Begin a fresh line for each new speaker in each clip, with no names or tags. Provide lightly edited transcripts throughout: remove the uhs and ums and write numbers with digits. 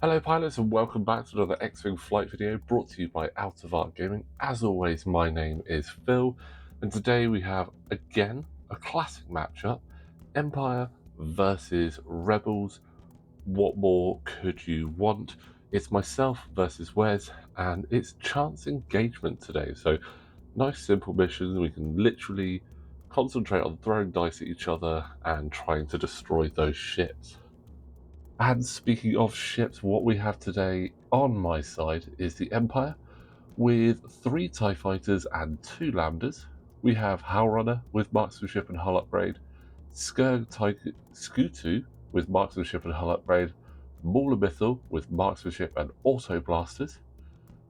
Hello pilots and welcome back to another X-Wing flight video brought to you by Out of Arc Gaming. As always, my name is Phil and today we have again a classic matchup, Empire versus Rebels. What more could you want? It's myself versus Wes and it's chance engagement today. So nice simple missions, we can literally concentrate on throwing dice at each other and trying to destroy those ships. And speaking of ships, what we have today on my side is the Empire with 3 TIE fighters and 2 Lambdas. We have Howlrunner with Marksmanship and Hull Upgrade, Skutu with Marksmanship and Hull Upgrade, Mauler Mithel with Marksmanship and Autoblasters.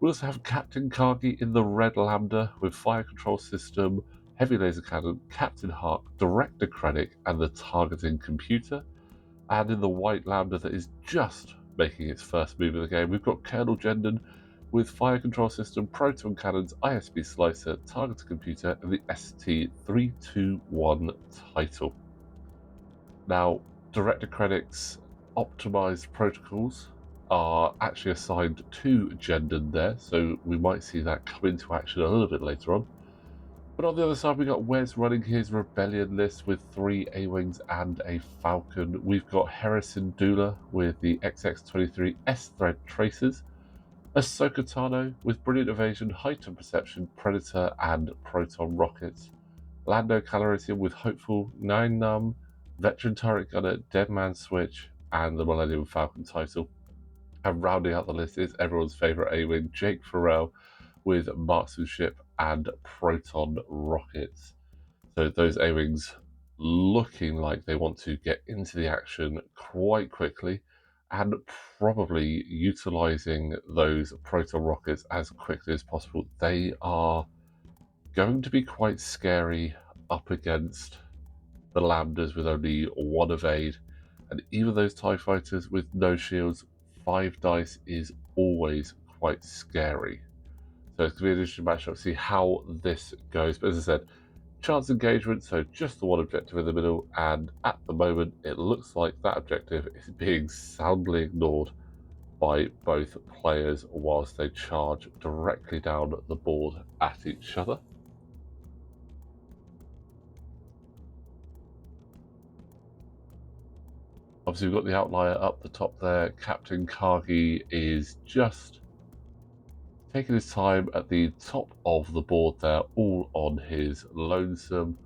We also have Captain Kagi in the red Lambda with Fire Control System, Heavy Laser Cannon, Captain Hark, Director Krennic and the Targeting Computer. And in the white Lambda that is just making its first move in the game, we've got Colonel Jendon with Fire Control System, Proton Cannons, ISB Slicer, Targeted Computer, and the ST-321 title. Now, Director Krennic's optimized protocols are actually assigned to Jendon there, so we might see that come into action a little bit later on. But on the other side, we got Wes running his Rebellion list with 3 A-Wings and a Falcon. We've got Harrison Dula with the XX-23 S-Thread Tracers, Ahsoka Tano with Brilliant Evasion, Heightened Perception, Predator, and Proton Rockets, Lando Calrissian with Hopeful, Nien Nunb, Veteran Turret Gunner, Dead Man Switch, and the Millennium Falcon title. And rounding out the list is everyone's favourite A-Wing, Jake Farrell, with Marksmanship and Proton Rockets. So those A-Wings looking like they want to get into the action quite quickly and probably utilising those Proton Rockets as quickly as possible. They are going to be quite scary up against the Lambdas with only 1 evade, and even those TIE fighters with no shields, 5 dice is always quite scary. So it's going to be an interesting matchup to see how this goes. But as I said, chance engagement, so just the one objective in the middle, and at the moment it looks like that objective is being soundly ignored by both players whilst they charge directly down the board at each other. Obviously we've got the outlier up the top there. Captain Kagi is just taking his time at the top of the board there, all on his lonesome.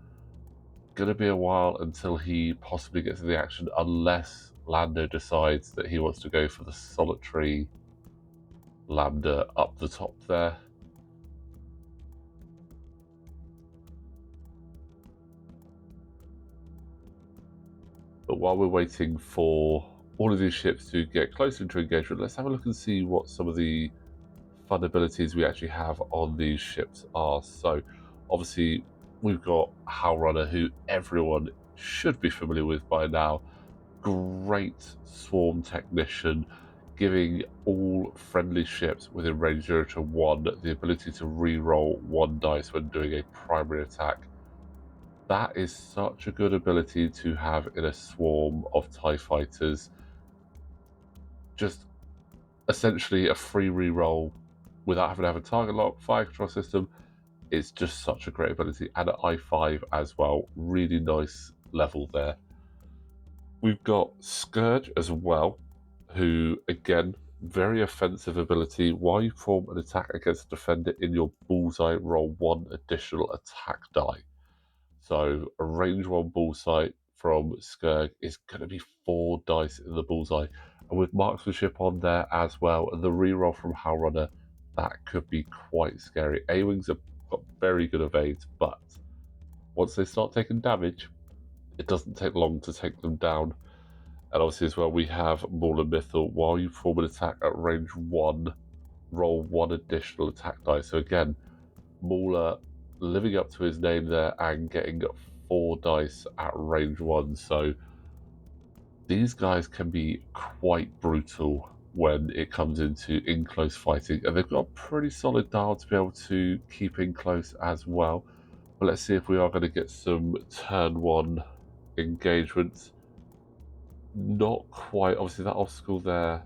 Gonna be a while until he possibly gets to the action, unless Lando decides that he wants to go for the solitary Lambda up the top there. But while we're waiting for all of these ships to get closer into engagement, let's have a look and see what some of the fun abilities we actually have on these ships are. So obviously we've got Howlrunner, who everyone should be familiar with by now. Great swarm technician, giving all friendly ships within range 0 to 1 the ability to re-roll 1 dice when doing a primary attack. That is such a good ability to have in a swarm of TIE fighters. Just essentially a free re-roll without having to have a target lock, fire control system. It's just such a great ability. And at I5 as well, really nice level there. We've got Scourge as well, who again, very offensive ability. While you perform an attack against a defender in your bullseye, roll 1 additional attack die. So a range 1 bullseye from Scourge is going to be 4 dice in the bullseye. And with Marksmanship on there as well, and the reroll from Howlrunner, that could be quite scary. A-Wings have got very good evades, but once they start taking damage, it doesn't take long to take them down. And obviously as well, we have Mauler Mithel. While you perform an attack at range 1, roll 1 additional attack die. So again, Mauler living up to his name there and getting 4 dice at range 1. So these guys can be quite brutal when it comes into in-close fighting. And they've got a pretty solid dial to be able to keep in close as well. But let's see if we are going to get some turn 1 engagements. Not quite. Obviously that obstacle there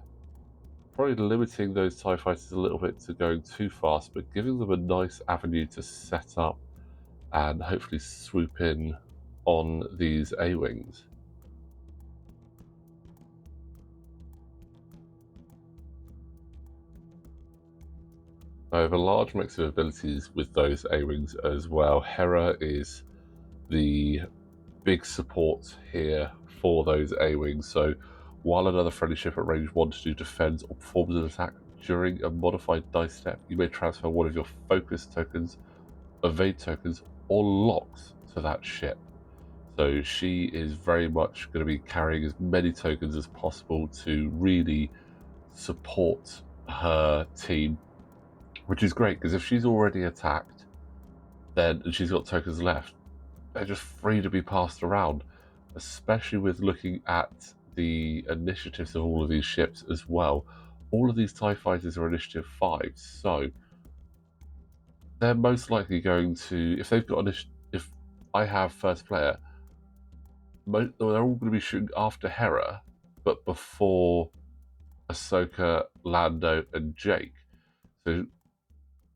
probably limiting those TIE fighters a little bit to going too fast, but giving them a nice avenue to set up and hopefully swoop in on these A-Wings. I have a large mix of abilities with those A-Wings as well. Hera is the big support here for those A-Wings, so while another friendly ship at range 1 to 2 defends or performs an attack during a modified dice step, you may transfer one of your focus tokens, evade tokens, or locks to that ship. So she is very much going to be carrying as many tokens as possible to really support her team, which is great because if she's already attacked, then and she's got tokens left, they're just free to be passed around, especially with looking at the initiatives of all of these ships as well. All of these TIE fighters are initiative 5, so they're most likely going to, if they've got if I have first player, they're all going to be shooting after Hera, but before Ahsoka, Lando, and Jake. So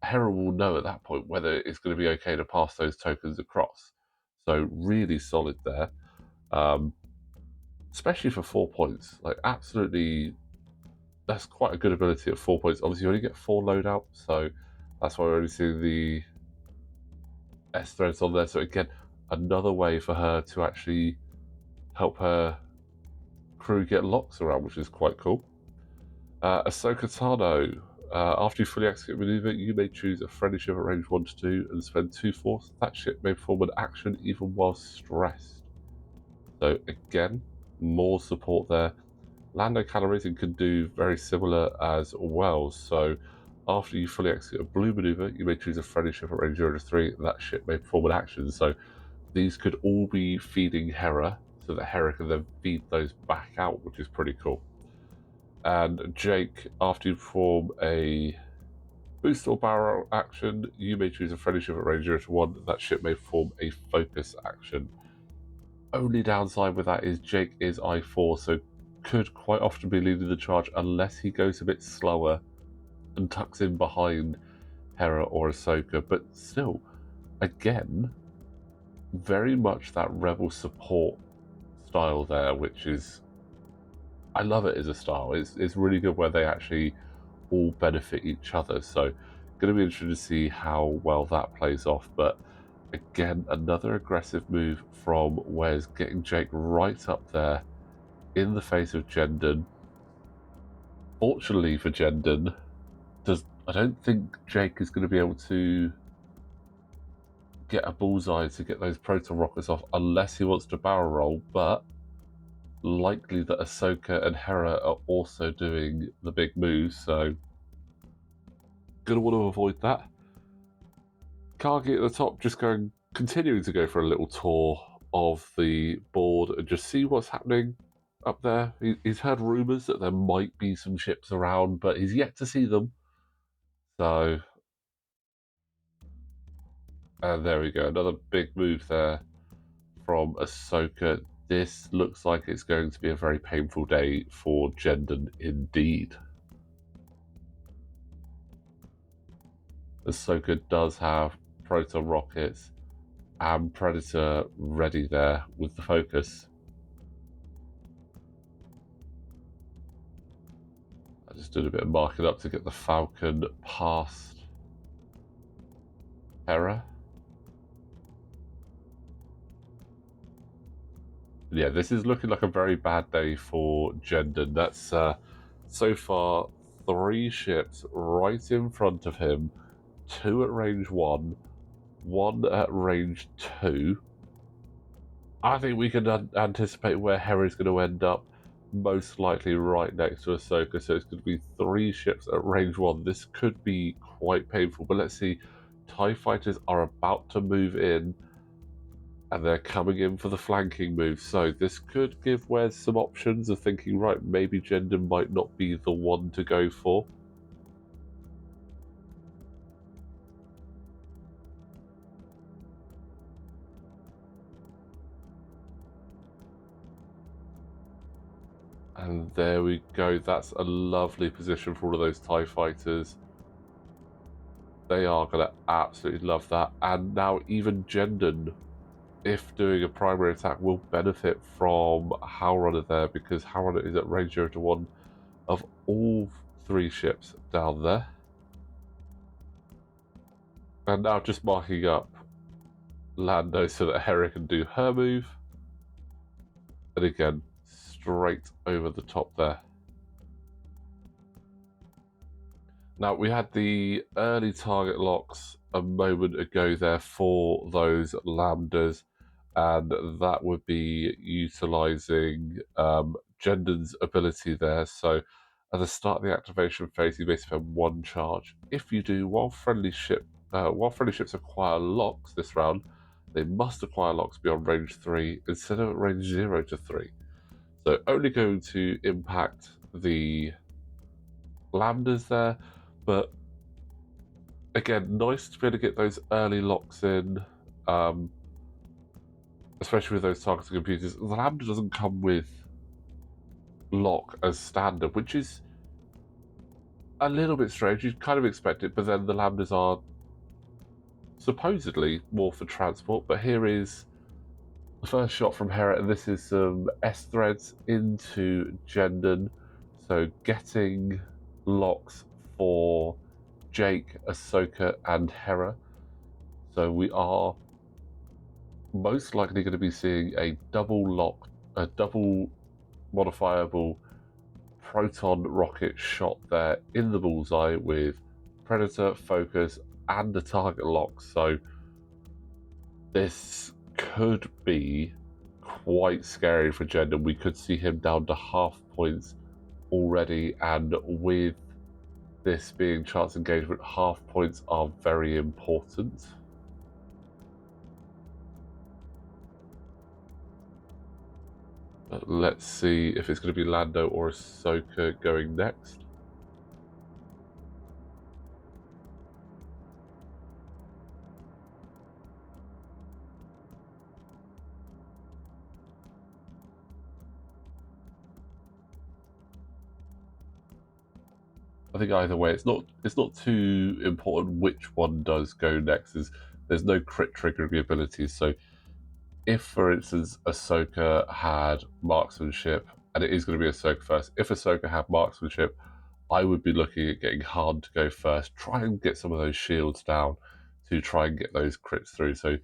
Hera will know at that point whether it's going to be okay to pass those tokens across. So really solid there, especially for 4 points. Like absolutely, that's quite a good ability at 4 points. Obviously, you only get 4 loadout, so that's why we're only seeing the S threads on there. So again, another way for her to actually help her crew get locks around, which is quite cool. Ahsoka Tano. After you fully execute a maneuver, you may choose a friendly ship at range 1 to 2 and spend 2 force. That ship may perform an action even while stressed. So again, more support there. Lando Calrissian can do very similar as well. So after you fully execute a blue maneuver, you may choose a friendly ship at range 0 to 3. And that ship may perform an action. So these could all be feeding Hera, so that Hera can then feed those back out, which is pretty cool. And Jake, after you perform a boost or barrel action, you may choose a friendly ship at range 0 to 1. That ship may perform a focus action. Only downside with that is Jake is I4, so could quite often be leading the charge unless he goes a bit slower and tucks in behind Hera or Ahsoka. But still, again, very much that rebel support style there, which is, I love it as a style. It's really good where they actually all benefit each other. So going to be interested to see how well that plays off. But again, another aggressive move from Wes, getting Jake right up there in the face of Jendon. Fortunately for Jendon, I don't think Jake is going to be able to get a bullseye to get those proton rockets off unless he wants to barrel roll, but likely that Ahsoka and Hera are also doing the big moves, so gonna want to avoid that. Kagi at the top just continuing to go for a little tour of the board and just see what's happening up there. He's heard rumours that there might be some ships around, but he's yet to see them. So, and there we go, another big move there from Ahsoka. This looks like it's going to be a very painful day for Jendon indeed. Ahsoka does have proton rockets and Predator ready there with the focus. I just did a bit of marking up to get the Falcon past Hera. Yeah, this is looking like a very bad day for Jendon. That's so far 3 ships right in front of him, 2 at range 1, 1 at range 2. I think we can anticipate where Hera's going to end up, most likely right next to Ahsoka, so it's going to be 3 ships at range 1. This could be quite painful, but let's see. TIE fighters are about to move in, and they're coming in for the flanking move, so this could give Wes some options of thinking, right, maybe Jendon might not be the one to go for. And there we go. That's a lovely position for all of those TIE fighters. They are going to absolutely love that. And now even Jendon, if doing a primary attack, will benefit from Howlrunner there, because Howlrunner is at range 0 to 1 of all 3 ships down there. And now just marking up Lando so that Hera can do her move. And again, straight over the top there. Now, we had the early target locks a moment ago there for those Lambdas, and that would be utilizing Jendon's ability there. So at the start of the activation phase, you may spend 1 charge. If you do, while friendly ships acquire locks this round, they must acquire locks beyond range 3 instead of range 0 to 3. So only going to impact the Lambdas there, but again, nice to be able to get those early locks in, especially with those targeting computers. The Lambda doesn't come with lock as standard, which is a little bit strange. You'd kind of expect it, but then the Lambdas are supposedly more for transport. But here is the first shot from Hera, and this is some S-threads into Jendon. So getting locks for Jake, Ahsoka, and Hera. So we are most likely going to be seeing a double modifiable proton rocket shot there in the bullseye with Predator, Focus, and the target lock. So this could be quite scary for Jendon. We could see him down to half points already, and with this being chance engagement, half points are very important. Let's see if it's going to be Lando or Ahsoka going next. I think either way, it's not too important which one does go next. There's no crit triggering abilities. So if, for instance, Ahsoka had Marksmanship, and it is going to be Ahsoka first, if Ahsoka had Marksmanship, I would be looking at getting Han to go first. Try and get some of those shields down to try and get those crits through. So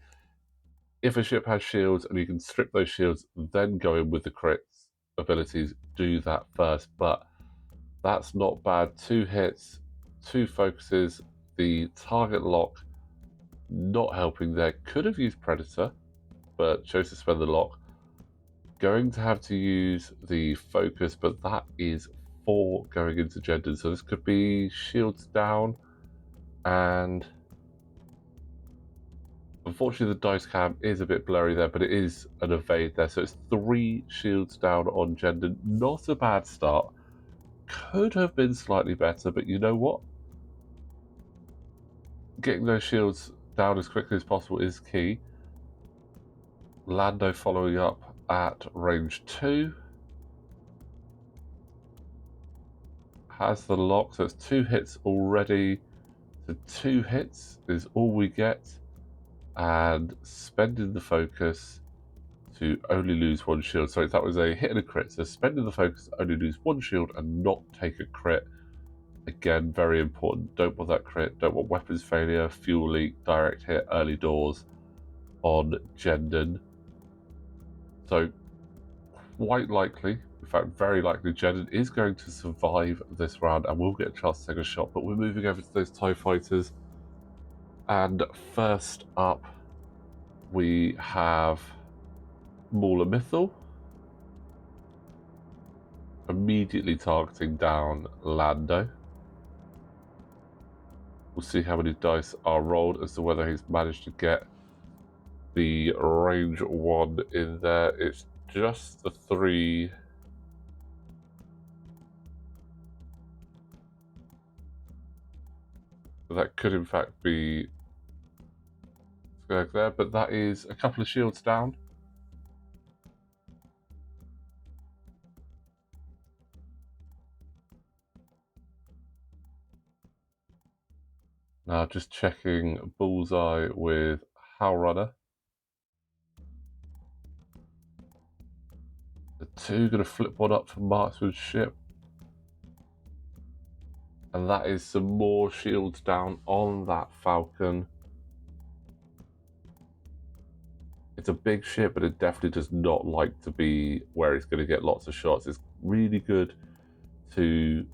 if a ship has shields and you can strip those shields, then go in with the crits abilities, do that first. But that's not bad. 2 hits, 2 focuses, the target lock not helping there. Could have used Predator, but chose to spend the lock. Going to have to use the focus, but that is 4 going into Jendon. So this could be shields down, and unfortunately the dice cam is a bit blurry there, but it is an evade there. So it's 3 shields down on Jendon. Not a bad start. Could have been slightly better, but you know what? Getting those shields down as quickly as possible is key. Lando following up at range 2. Has the lock, so it's 2 hits already. So 2 hits is all we get. And spending the focus to only lose 1 shield. Sorry, that was a hit and a crit. So spending the focus to only lose 1 shield and not take a crit. Again, very important. Don't want that crit. Don't want weapons failure, fuel leak, direct hit, early doors on Jendon. So quite likely, in fact very likely, Jendon is going to survive this round and will get a chance to take a shot. But we're moving over to those TIE fighters. And first up, we have Mauler Mithel, immediately targeting down Lando. We'll see how many dice are rolled as to whether he's managed to get the range 1 in there. It's just the 3. That could in fact be Scourge there, but that is a couple of shields down. Just checking bullseye with Howlrunner. The 2 going to flip one up for Marksmanship. And that is some more shields down on that Falcon. It's a big ship, but it definitely does not like to be where it's going to get lots of shots. It's really good to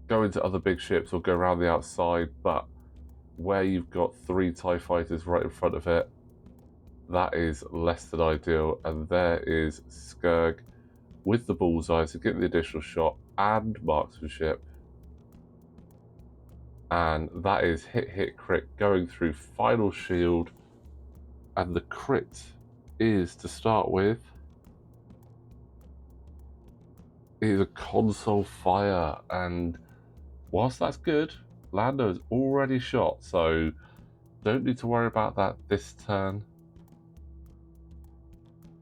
go into other big ships or go around the outside, but where you've got 3 TIE fighters right in front of it, that is less than ideal. And there is Scourge with the bullseye to get the additional shot and Marksmanship. And that is hit, crit, going through final shield. And the crit is, to start with, is a console fire. And whilst that's good, Lando is already shot, so don't need to worry about that this turn.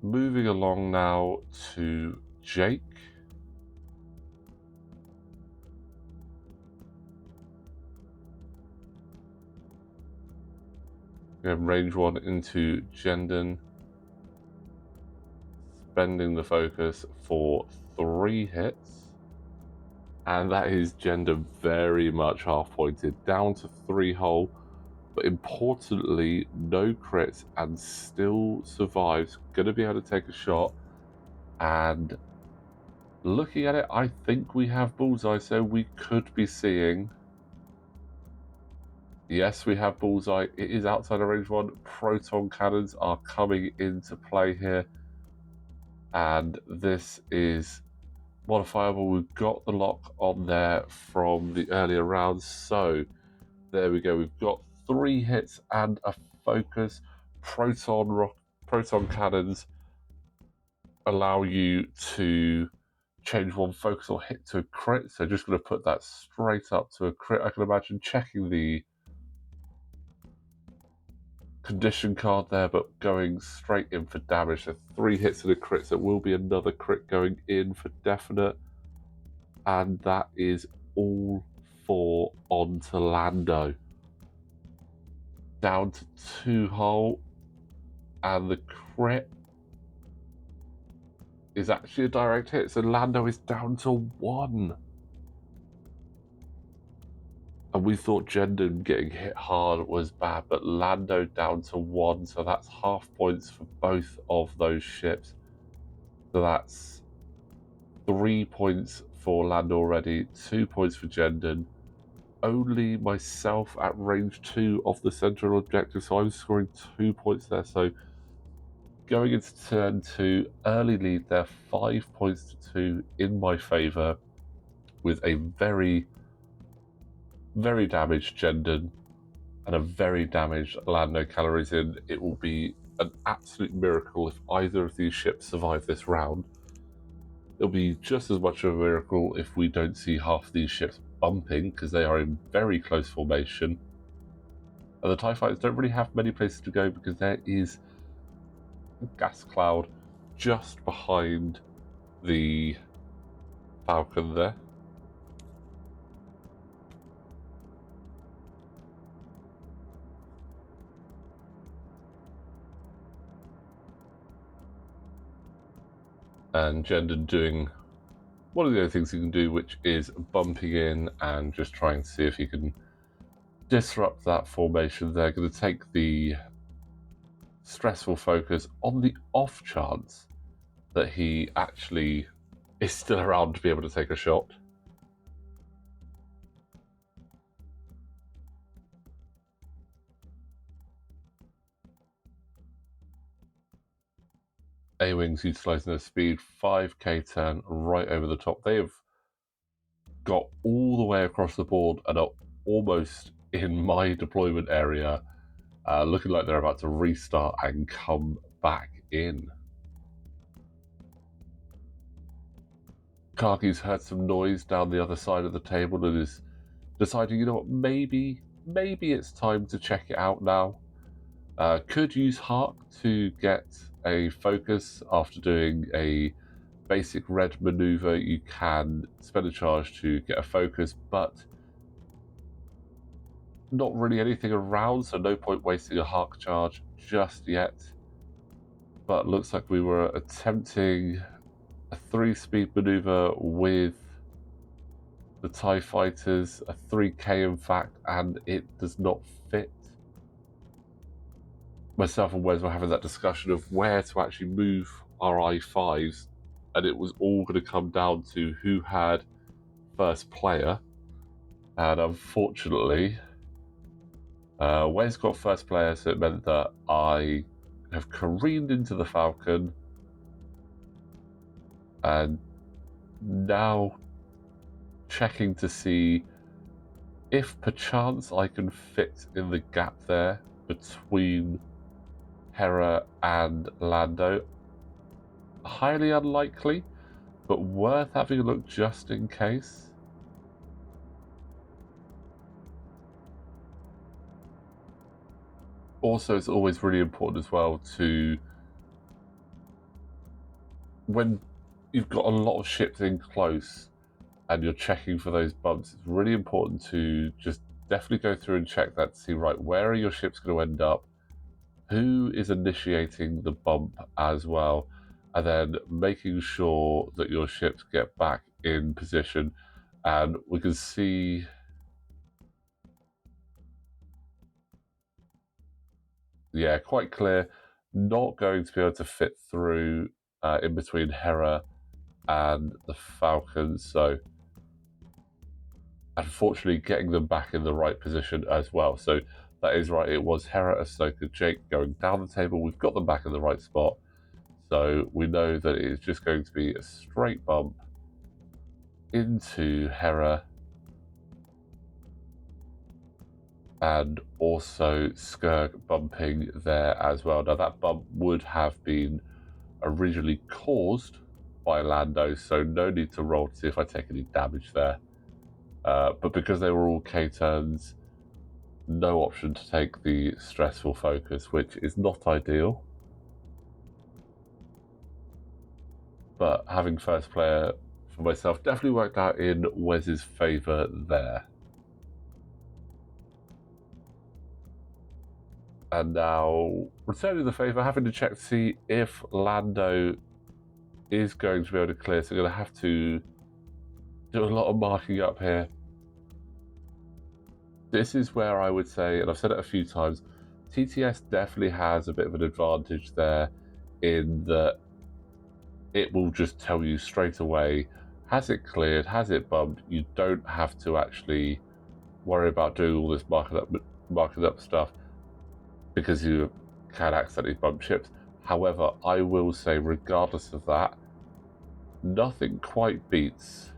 Moving along now to Jake. We have range 1 into Jendon, spending the focus for 3 hits, and that is Jendon very much half pointed, down to 3 hull, but importantly no crits and still survives. Going to be able to take a shot, and looking at it, I think we have bullseye, so we could be seeing. Yes, we have bullseye. It is outside of range 1. Proton cannons are coming into play here. And this is modifiable. We've got the lock on there from the earlier rounds. So there we go. We've got 3 hits and a focus. Proton cannons allow you to change 1 focus or hit to a crit. So just going to put that straight up to a crit. I can imagine checking the condition card there, but going straight in for damage. So 3 hits and a crit, so it will be another crit going in for definite. And that is all 4 onto Lando. Down to 2 hull, and the crit is actually a direct hit, so Lando is down to 1. And we thought Jendon getting hit hard was bad, but Lando down to 1, so that's half points for both of those ships. So that's 3 points for Lando already, 2 points for Jendon. Only myself at range 2 of the central objective, so I'm scoring 2 points there. So going into turn 2, early lead there, 5 points to 2 in my favour, with a very, very damaged Jendon and a very damaged Lando Calrissian. It will be an absolute miracle if either of these ships survive this round. It'll be just as much of a miracle if we don't see half these ships bumping, because they are in very close formation. And the TIE fighters don't really have many places to go, because there is a gas cloud just behind the Falcon there. And Jendon doing one of the other things he can do, which is bumping in and just trying to see if he can disrupt that formation. They're going to take the stressful focus on the off chance that he actually is still around to be able to take a shot. A-Wings utilising their speed, 5k turn right over the top. They have got all the way across the board and are almost in my deployment area, looking like they're about to restart and come back in. Kagi's heard some noise down the other side of the table and is deciding, you know what, maybe it's time to check it out now. Could use Hark to get a focus after doing a basic red maneuver. You can spend a charge to get a focus, but not really anything around, so no point wasting a Hark charge just yet. But looks like we were attempting a 3-speed maneuver with the TIE fighters, a 3K in fact, and it does not fit. Myself and Wes were having that discussion of where to actually move our I5s, and it was all going to come down to who had first player. And unfortunately, Wes got first player, so it meant that I have careened into the Falcon, and now checking to see if perchance I can fit in the gap there between Hera and Lando. Highly unlikely, but worth having a look just in case. Also, it's always really important as well to, when you've got a lot of ships in close and you're checking for those bumps, it's really important to just definitely go through and check that to see, right, where are your ships going to end up, who is initiating the bump as well, and then making sure that your ships get back in position. And we can see, yeah, quite clear, not going to be able to fit through in between Hera and the Falcons, so unfortunately getting them back in the right position as well. So that is right, it was Hera, Ahsoka, Jake going down the table. We've got them back in the right spot, so we know that it is just going to be a straight bump into Hera and also Scourge bumping there as well. Now that bump would have been originally caused by Lando, so no need to roll to see if I take any damage there. But because they were all K-turns, no option to take the stressful focus, which is not ideal. But having first player for myself definitely worked out in Wes's favour there. And now, returning the favour, having to check to see if Lando is going to be able to clear, so I'm going to have to do a lot of marking up here. This is where I would say, and I've said it a few times, TTS definitely has a bit of an advantage there in that it will just tell you straight away, has it cleared, has it bumped. You don't have to actually worry about doing all this marking up stuff because you can accidentally bump ships. However, I will say, regardless of that, nothing quite beats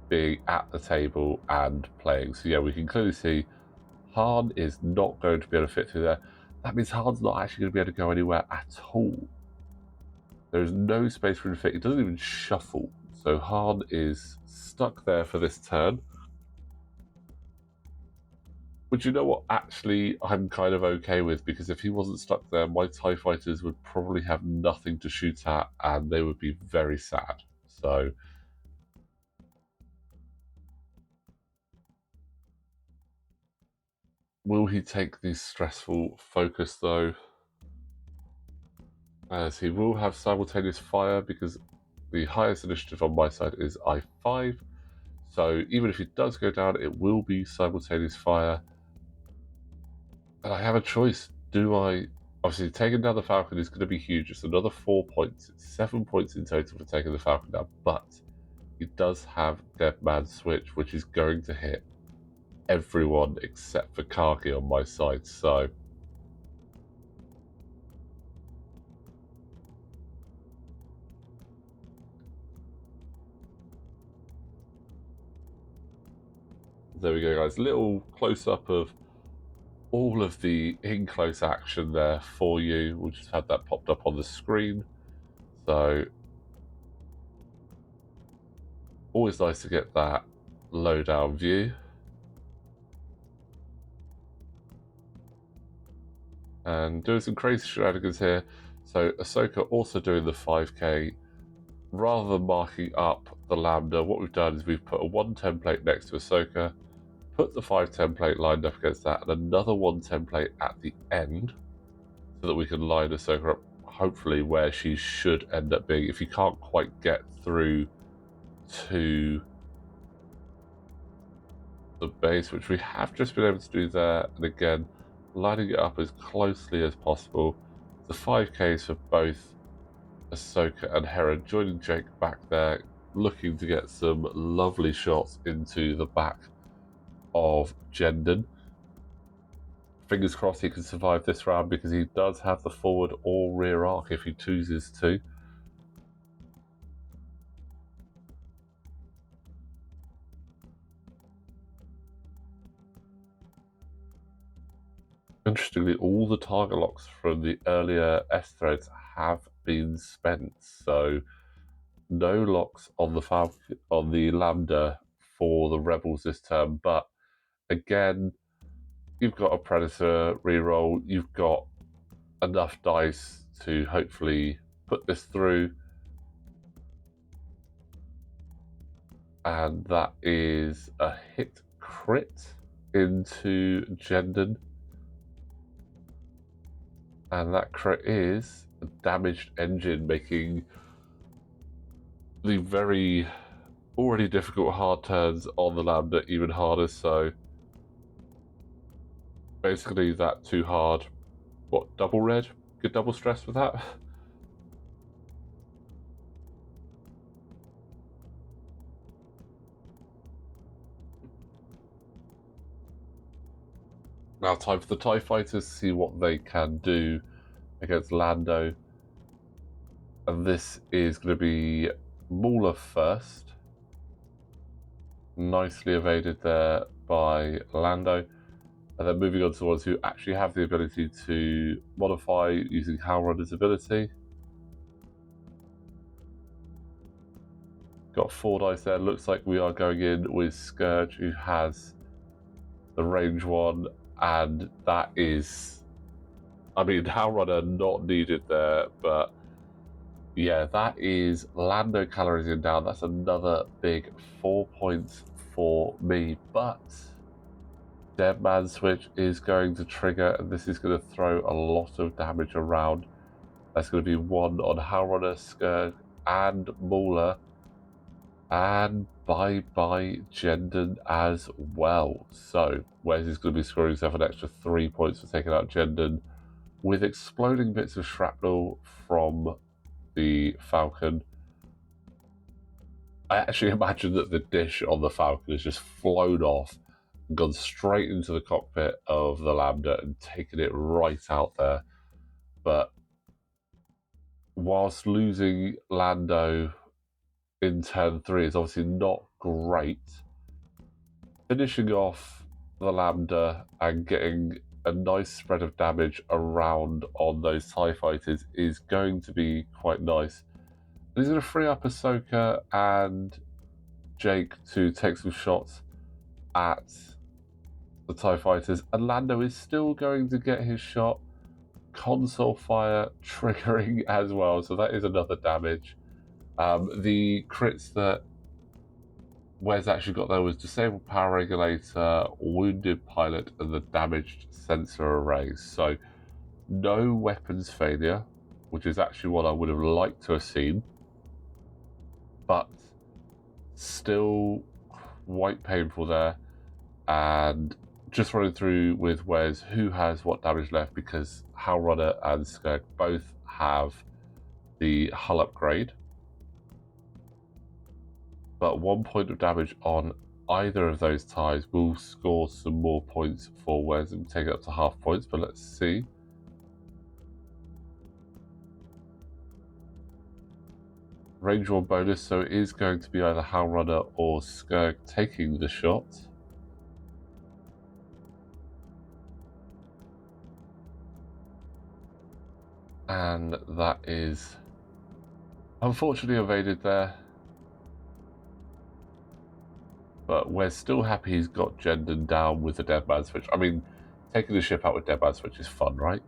being at the table and playing. So yeah, we can clearly see Han is not going to be able to fit through there. That means Han's not actually going to be able to go anywhere at all. There's no space for him to fit. He doesn't even shuffle. So Han is stuck there for this turn. But you know what? Actually, I'm kind of okay with, because if he wasn't stuck there, my TIE fighters would probably have nothing to shoot at and they would be very sad. So will he take the stressful focus though? As he will have simultaneous fire, because the highest initiative on my side is I5. So even if he does go down, it will be simultaneous fire. And I have a choice. Do I... Obviously, taking down the Falcon is going to be huge. It's another 4 points. It's 7 points in total for taking the Falcon down. But he does have Dead Man Switch, which is going to hit everyone except for Kagi on my side. So there we go, guys. Little close-up of all of the in-close action there for you. We'll just have that popped up on the screen. So always nice to get that low-down view. And doing some crazy shenanigans here. So Ahsoka also doing the 5K. Rather than marking up the Lambda, what we've done is we've put a 1 template next to Ahsoka, put the 5 template lined up against that, and another 1 template at the end, so that we can line Ahsoka up, hopefully, where she should end up being, if you can't quite get through to the base, which we have just been able to do there. And again, lining it up as closely as possible. The 5Ks for both Ahsoka and Hera, joining Jake back there, looking to get some lovely shots into the back of Jendon. Fingers crossed he can survive this round, because he does have the forward or rear arc if he chooses to. Interestingly, all the target locks from the earlier S threads have been spent, so no locks on the Falcon, on the Lambda for the Rebels this turn. But again, you've got a Predator reroll, you've got enough dice to hopefully put this through, and that is a hit crit into Jendon, and that crit is a damaged engine, making the very already difficult hard turns on the Lambda even harder. So basically that too hard, what, double red? Good double stress with that. Now time for the TIE Fighters to see what they can do against Lando. And this is going to be Mauler first. Nicely evaded there by Lando. And then moving on to the ones who actually have the ability to modify using Howlrunner's ability. Got 4 dice there. Looks like we are going in with Scourge, who has the range 1, and that is, I mean, Howlrunner not needed there, but yeah, that is Lando Calrissian down. That's another big 4 points for me, but Dead Man Switch is going to trigger, and this is going to throw a lot of damage around. That's going to be 1 on Howlrunner, Scourge, and Mauler. And bye-bye Jendon as well. So Wes is going to be scoring himself an extra 3 points for taking out Jendon with exploding bits of shrapnel from the Falcon. I actually imagine that the dish on the Falcon has just flown off and gone straight into the cockpit of the Lambda and taken it right out there. But whilst losing Lando in turn 3 is obviously not great, finishing off the Lambda and getting a nice spread of damage around on those TIE Fighters is going to be quite nice. And he's going to free up Ahsoka and Jake to take some shots at the TIE Fighters, and Lando is still going to get his shot. Console fire triggering as well, so that is another damage. The crits that Wes actually got there was disabled power regulator, wounded pilot, and the damaged sensor arrays. So no weapons failure, which is actually what I would have liked to have seen, but still quite painful there. And just running through with Wes, who has what damage left, because Howlrunner and Scourge both have the hull upgrade. But 1 point of damage on either of those ties will score some more points for Wes and take it up to half points, but let's see. Range 1 bonus, so it is going to be either Howlrunner or Scourge taking the shot. And that is unfortunately evaded there. But we're still happy he's got Jendon down with the Dead Man Switch. I mean, taking the ship out with Dead Man Switch is fun, right?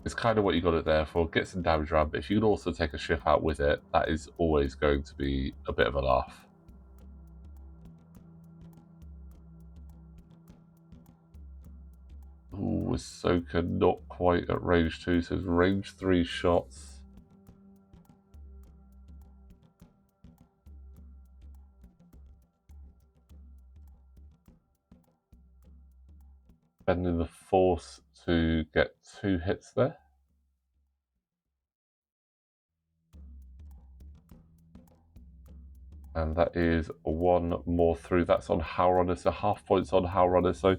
It's kind of what you got it there for. Get some damage around, but if you can also take a ship out with it, that is always going to be a bit of a laugh. Ahsoka not quite at range 2, so it's range 3 shots. Spending the Force to get 2 hits there. And that is 1 more through. That's on Howlrunner, so half points on Howlrunner. So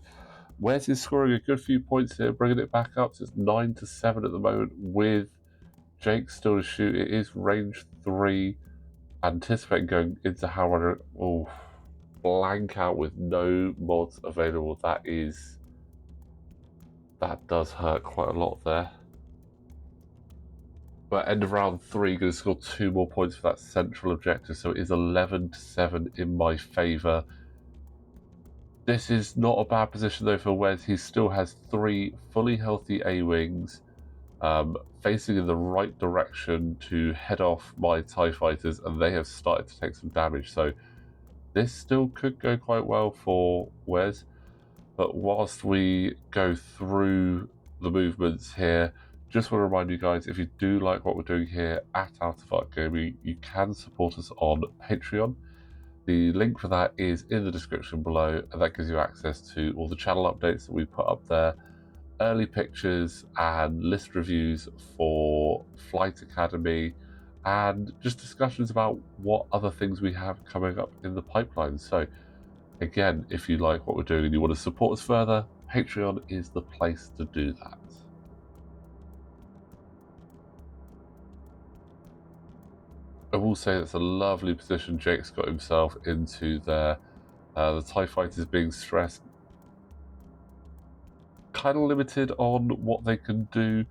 Wes is scoring a good few points here, bringing it back up. So it's 9-7 at the moment with Jake still to shoot. It is range 3. Anticipating going into Howlrunner. Oh, blank out with no mods available. That does hurt quite a lot there. But end of round 3, going to score 2 more points for that central objective. So it is 11-7 in my favour. This is not a bad position though for Wes. He still has 3 fully healthy A-Wings facing in the right direction to head off my TIE fighters, and they have started to take some damage. So this still could go quite well for Wes. But whilst we go through the movements here, just want to remind you guys, if you do like what we're doing here at Artifact Gaming, you can support us on Patreon. The link for that is in the description below, and that gives you access to all the channel updates that we put up there, early pictures and list reviews for Flight Academy, and just discussions about what other things we have coming up in the pipeline. So again, if you like what we're doing and you want to support us further, Patreon is the place to do that. I will say that's a lovely position Jake's got himself into there. The TIE fighters being stressed, kind of limited on what they can do.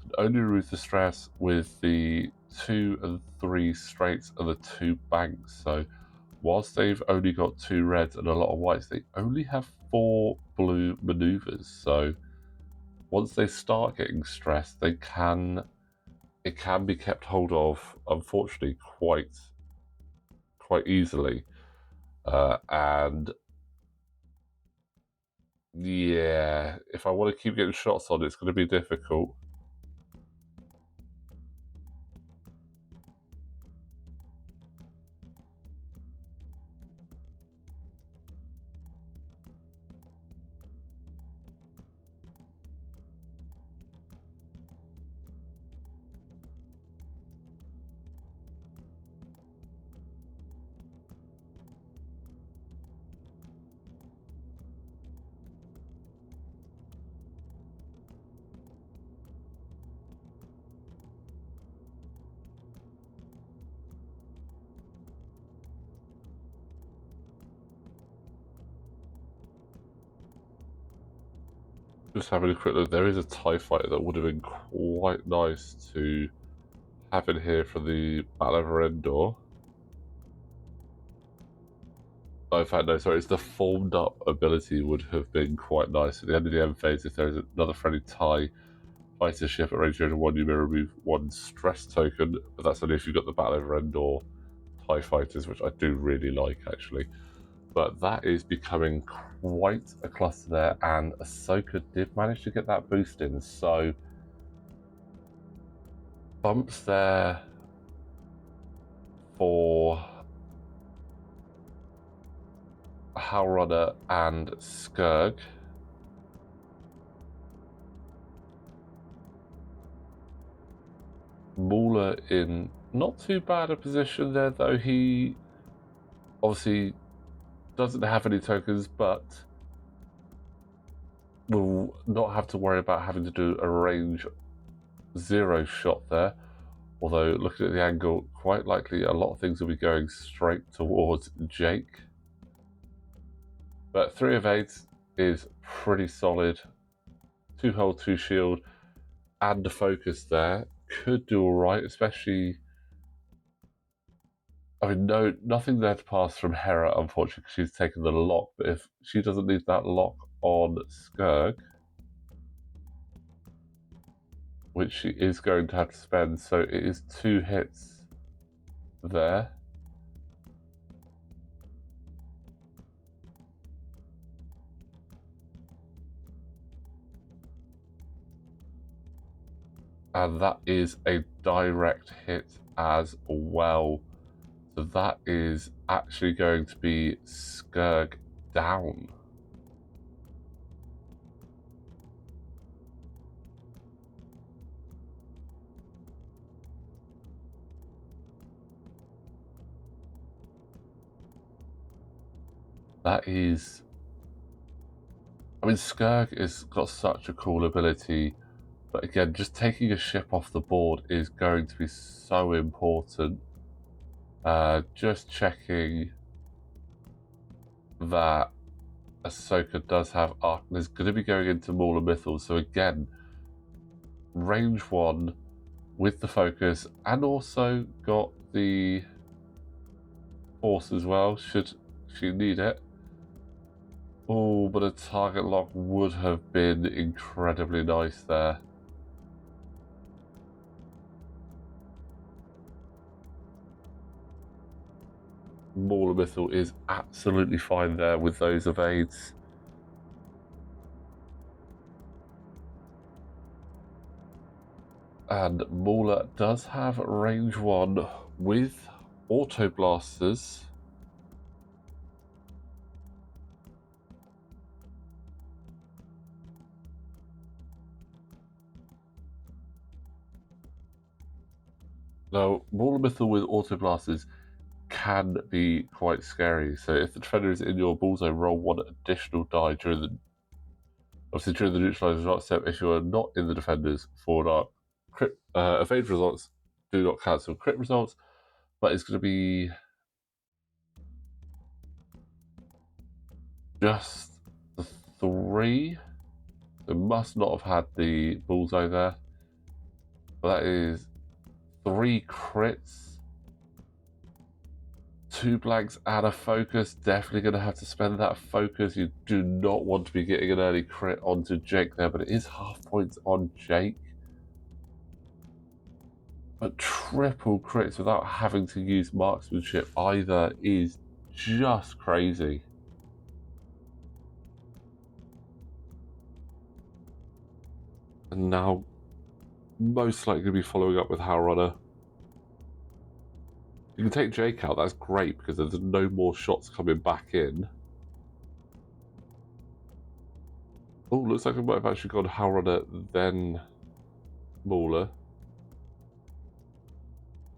Can only remove the stress with the 2 and 3 straights and the 2 banks. So whilst they've only got 2 reds and a lot of whites, they only have 4 blue maneuvers. So once they start getting stressed, it can be kept hold of, unfortunately, quite easily. And yeah, if I want to keep getting shots on, it's going to be difficult. Just having a quick look, there is a TIE fighter that would have been quite nice to have in here for the Battle over Endor. Oh, in fact, no, sorry, it's the formed up ability would have been quite nice. At the end of the end phase, if there is another friendly TIE fighter ship at range 1, you may remove 1 stress token, but that's only if you've got the Battle over Endor TIE fighters, which I do really like, actually. But that is becoming quite a cluster there, and Ahsoka did manage to get that boost in, so bumps there for Howlrunner and Scourge. Mauler in not too bad a position there, though. He obviously doesn't have any tokens, but will not have to worry about having to do a range 0 shot there. Although, looking at the angle, quite likely a lot of things will be going straight towards Jake. But 3 of 8 is pretty solid. 2 hold, 2 shield, and a focus there. Could do alright, especially... I mean, no, nothing there to pass from Hera, unfortunately, because she's taken the lock. But if she doesn't need that lock on Scourge, which she is going to have to spend, so it is 2 hits there. And that is a direct hit as well. So that is actually going to be Scourge down. That is... I mean, Scourge has got such a cool ability, but again, just taking a ship off the board is going to be so important. Just checking that Ahsoka does have Arc and is going to be going into Mauler Mithel. So again, range 1 with the focus, and also got the force as well, should she need it. Oh, but a target lock would have been incredibly nice there. Mauler Mithel is absolutely fine there with those evades. And Mauler does have range 1 with Autoblasters. Now, Mauler Mithel with Autoblasters can be quite scary. So if the defender is in your bullseye, roll 1 additional die during the... Obviously, during the neutralizing arc step, if you are not in the defender's forward arc, crit, evade results do not cancel crit results, but it's going to be just the 3. They must not have had the bullseye there. But that is 3 crits, 2 blanks and a focus. Definitely going to have to spend that focus. You do not want to be getting an early crit onto Jake there, but it is half points on Jake. But triple crits without having to use marksmanship either is just crazy. And now most likely to be following up with Howlrunner. You can take Jake out, that's great, because there's no more shots coming back in. Oh, looks like we might have actually gone Howlrunner, then Mauler.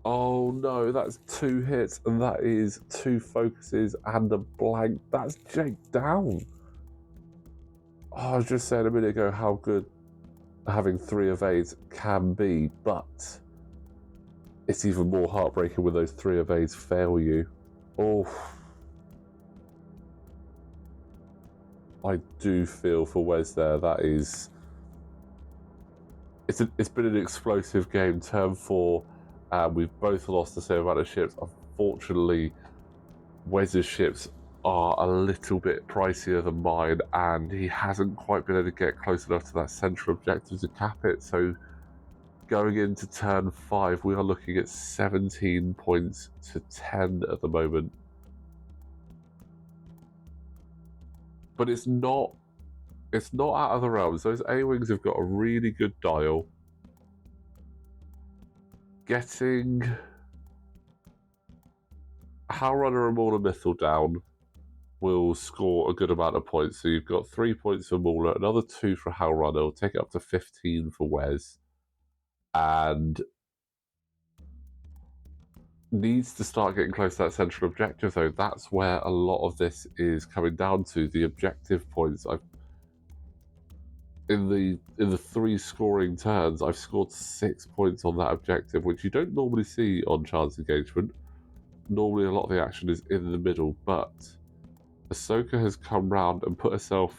Oh no, that's 2 hits, and that is 2 focuses and a blank. That's Jake down. Oh, I was just saying a minute ago how good having 3 evades can be, but it's even more heartbreaking when those 3 evades fail you. Oh, I do feel for Wes there. That is... It's been an explosive game. Turn 4, we've both lost the same amount of ships. Unfortunately, Wes's ships are a little bit pricier than mine, and he hasn't quite been able to get close enough to that central objective to cap it. So going into turn 5, we are looking at 17 points to 10 at the moment. But it's not out of the realms. Those A-Wings have got a really good dial. Getting Howlrunner and Mauler Mithel down will score a good amount of points. So you've got 3 points for Mauler, another 2 for Howlrunner. Will take it up to 15 for Wes. And needs to start getting close to that central objective, though. That's where a lot of this is coming down to. The objective points. In the 3 scoring turns, I've scored 6 points on that objective, which you don't normally see on chance engagement. Normally a lot of the action is in the middle, but Ahsoka has come round and put herself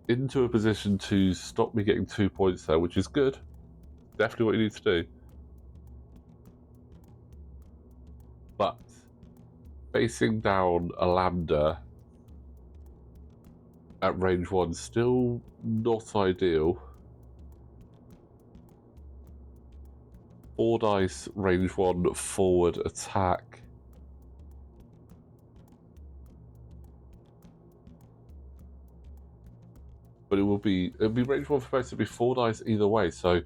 into a position to stop me getting 2 points there, which is good. Definitely what you need to do. But facing down a Lambda at range 1, still not ideal. 4 dice, range 1, forward attack. But but it'll be range 1 for both to be 4 dice either way, so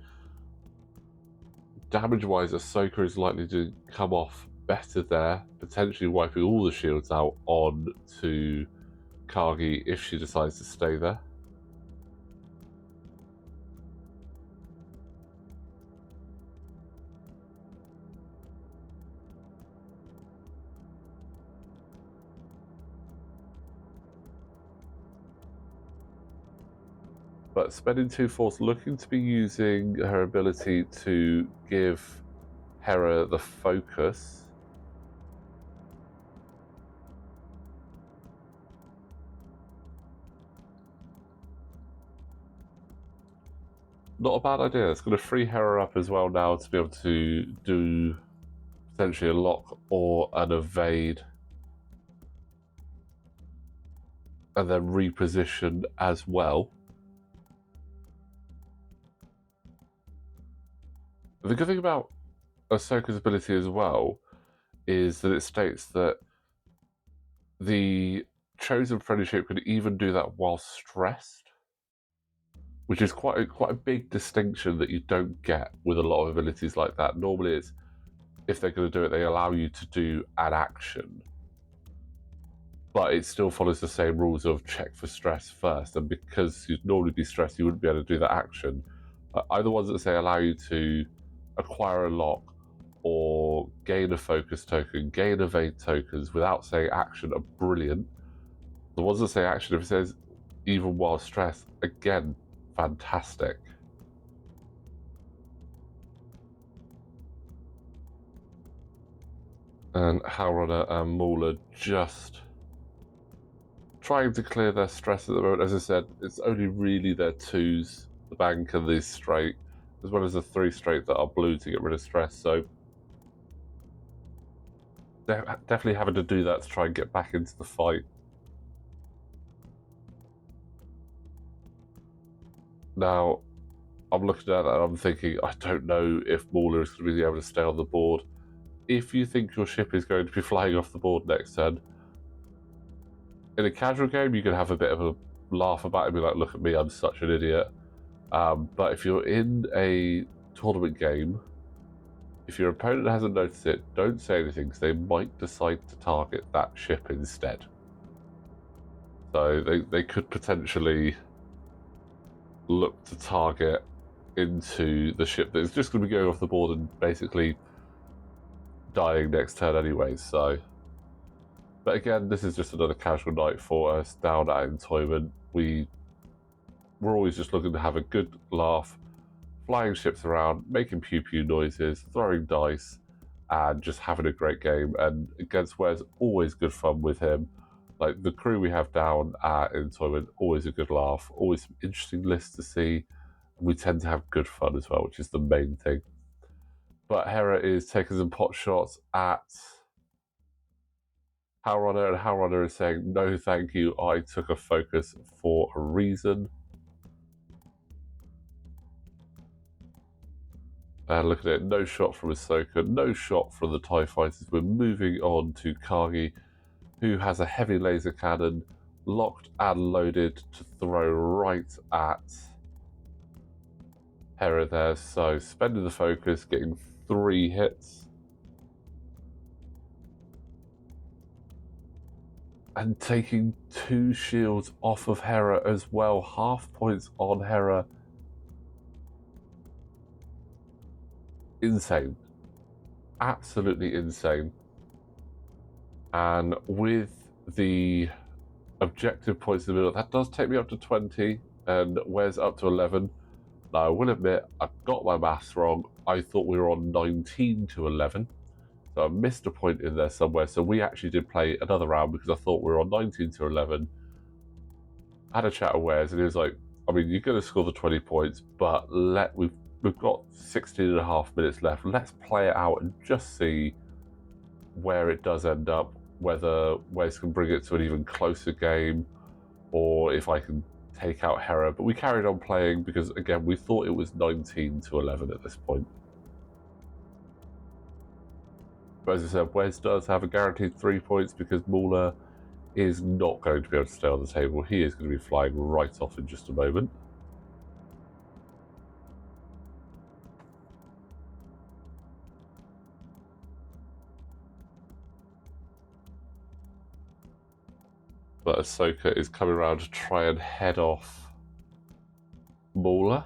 damage-wise, Ahsoka is likely to come off better there, potentially wiping all the shields out on to Kagi if she decides to stay there. But spending 2 force, looking to be using her ability to give Hera the focus. Not a bad idea. It's going to free Hera up as well now to be able to do potentially a lock or an evade. And then reposition as well. The good thing about Ahsoka's ability as well is that it states that the chosen friendly ship can even do that while stressed, which is quite a big distinction that you don't get with a lot of abilities like that. Normally it's, if they're going to do it, they allow you to do an action, but it still follows the same rules of check for stress first, and because you'd normally be stressed, you wouldn't be able to do that action. Either ones that say allow you to acquire a lock or gain a focus token, gain evade tokens without saying action are brilliant. The ones that say action, if it says even while stressed, again, fantastic. And Howlrunner and Mauler just trying to clear their stress at the moment. As I said, it's only really their 2s, the bank and the straight, as well as the 3 straight that are blue to get rid of stress. So they're definitely having to do that to try and get back into the fight. Now, I'm looking at that and I'm thinking, I don't know if Mauler is going to be able to stay on the board. If you think your ship is going to be flying off the board next turn, in a casual game, you can have a bit of a laugh about it and be like, look at me, I'm such an idiot. But if you're in a tournament game, if your opponent hasn't noticed it, don't say anything, because they might decide to target that ship instead. So they could potentially look to target into the ship that's just going to be going off the board and basically dying next turn anyway. So, but again, this is just another casual night for us down at Entoyment. We're always just looking to have a good laugh, flying ships around, making pew pew noises, throwing dice, and just having a great game. And against Wes, always good fun with him. Like the crew we have down at Entoyment, always a good laugh, always some interesting lists to see. We tend to have good fun as well, which is the main thing. But Hera is taking some pot shots at Howlrunner, and Howlrunner is saying, no thank you, I took a focus for a reason. And look at it, no shot from Ahsoka, no shot from the TIE Fighters. We're moving on to Kagi, who has a heavy laser cannon locked and loaded to throw right at Hera there. So spending the focus, getting 3 hits. And taking 2 shields off of Hera as well. Half points on Hera. Insane. Absolutely insane. And with the objective points in the middle, that does take me up to 20, and Wes up to 11. Now, I will admit, I got my maths wrong. I thought we were on 19 to 11. So I missed a point in there somewhere. So we actually did play another round because I thought we were on 19 to 11. I had a chat with Wes, and he was like, I mean, you're going to score the 20 points, but we've got 16 and a half minutes left. Let's play it out and just see where it does end up, whether Wes can bring it to an even closer game, or if I can take out Hera. But we carried on playing because, again, we thought it was 19 to 11 at this point. But as I said, Wes does have a guaranteed 3 points because Mauler is not going to be able to stay on the table. He is going to be flying right off in just a moment. But Ahsoka is coming around to try and head off Mauler.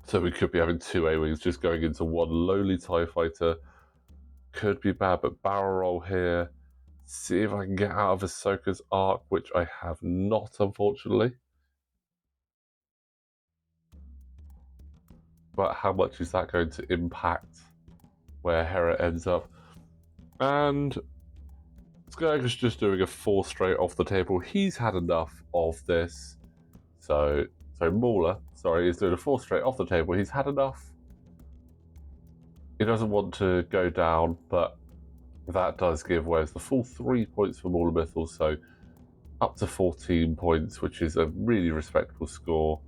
So we could be having two A-Wings just going into one lowly TIE fighter. Could be bad, but barrel roll here. See if I can get out of Ahsoka's arc, which I have not, unfortunately. But how much is that going to impact where Hera ends up? And Scourge is just doing a 4 straight off the table. He's had enough of this. So Mauler, is doing a 4 straight off the table. He's had enough. He doesn't want to go down, but that does give Wes the full 3 points for Mauler Mithel, so up to 14 points, which is a really respectable score.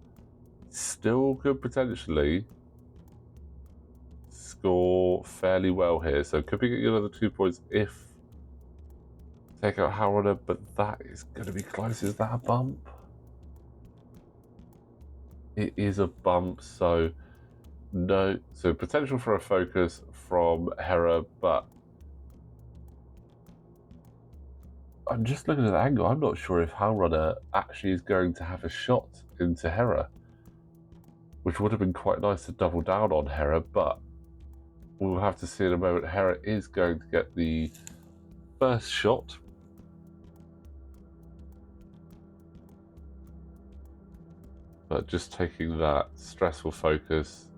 Still could potentially score fairly well here, so could be getting another 2 points if take out Howlrunner, but that is going to be close. Is that a bump? It is a bump, so no. So potential for a focus from Hera, but I'm just looking at the angle. I'm not sure if Howlrunner actually is going to have a shot into Hera, which would have been quite nice to double down on Hera, but we'll have to see in a moment. Hera is going to get the first shot. But just taking that stressful focus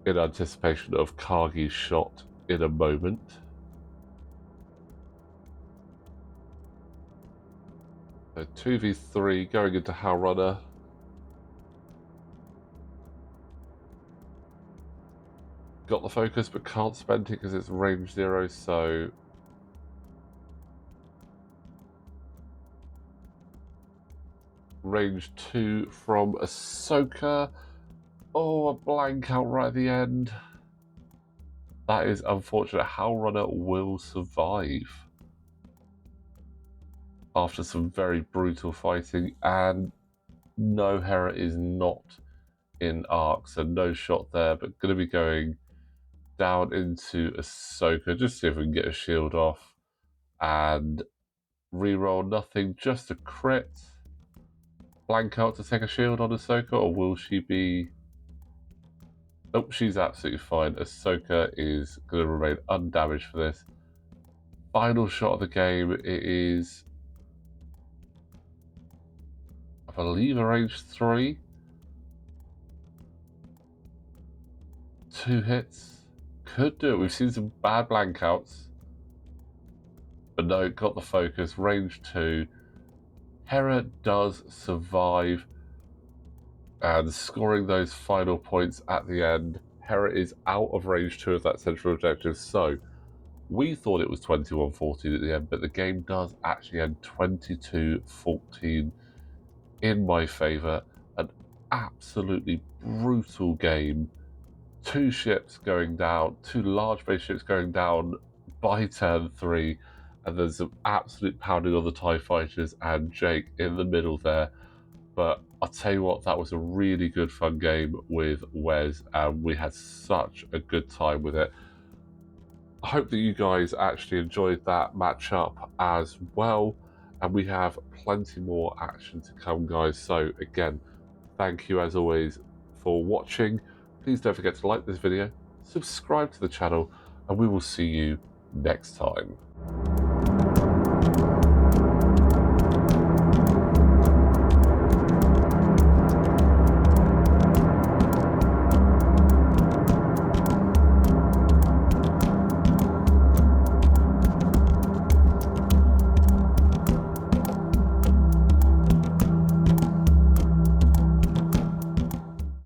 in anticipation of Kagi's shot in a moment. So 2v3 going into Howlrunner. Got the focus but can't spend it because it's range 0, so range 2 from Ahsoka. Oh, a blank out right at the end. That is unfortunate. Howlrunner will survive after some very brutal fighting, and no, Hera is not in arc, so no shot there, but going to be going down into Ahsoka, just see if we can get a shield off, and reroll nothing, just a crit. Blank out to take a shield on Ahsoka, or will she be... Oh, she's absolutely fine. Ahsoka is going to remain undamaged for this. Final shot of the game, it is, I believe, a range 3. 2 hits. Could do it. We've seen some bad blank outs. But no, got the focus. Range 2. Hera does survive. And scoring those final points at the end, Hera is out of range 2 of that central objective. So we thought it was 21-14 at the end, but the game does actually end 22-14 in my favour. An absolutely brutal game. 2 ships going down, 2 large base ships going down by turn 3, and there's some absolute pounding on the TIE fighters and Jake in the middle there. But I'll tell you what, that was a really good fun game with Wes, and we had such a good time with it. I hope that you guys actually enjoyed that matchup as well, and we have plenty more action to come, guys. So again, thank you as always for watching. Please don't forget to like this video, subscribe to the channel, and we will see you next time.